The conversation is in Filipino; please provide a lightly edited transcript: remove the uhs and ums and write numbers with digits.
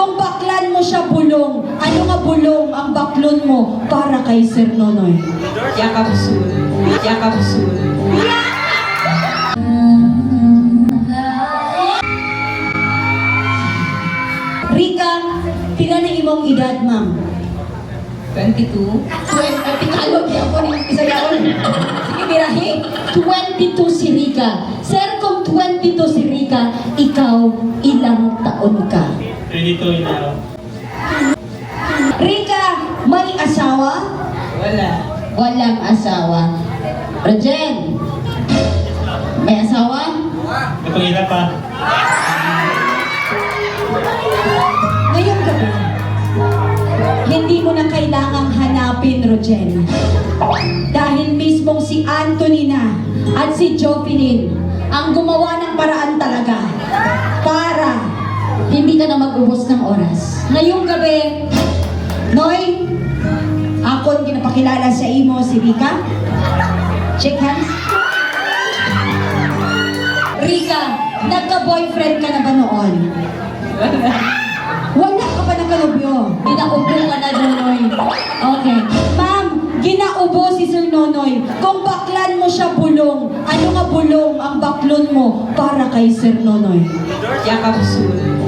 Kung baklan mo siya bulong, ano nga bulong ang baklon mo para kay Sir Nonoy? Yakapsul. Yakapsul. Rika, pila na imong edad, ma'am? 22. Pitalog niya ako ng isa yaon. Sige, birahi. 22 si Rika. Sir, kung 22 si Rika, ikaw ilang taon ka? 22 na. Rika, may asawa? Wala. Walang asawa. Rojen, may asawa? Napangila pa. Ngayong gabi, hindi mo na kailangang hanapin, Rojen. Dahil mismong si Anthony na at si Jovelyn ang gumawa ng paraan talaga para hindi ka na mag-ubos ng oras. Ngayong gabi, Noy, ako ang ginapakilala sa imo si Rika. Shake hands. Rika, nagka-boyfriend ka na ba noon? Wala. Wala ka ba nagkalubyo? Ginaubo ka na, Nonoy. Okay. Ma'am, ginaubo si Sir Nonoy. Kung baklan mo siya bulong, ano nga bulong ang baklon mo para kay Sir Nonoy? Yakapsul.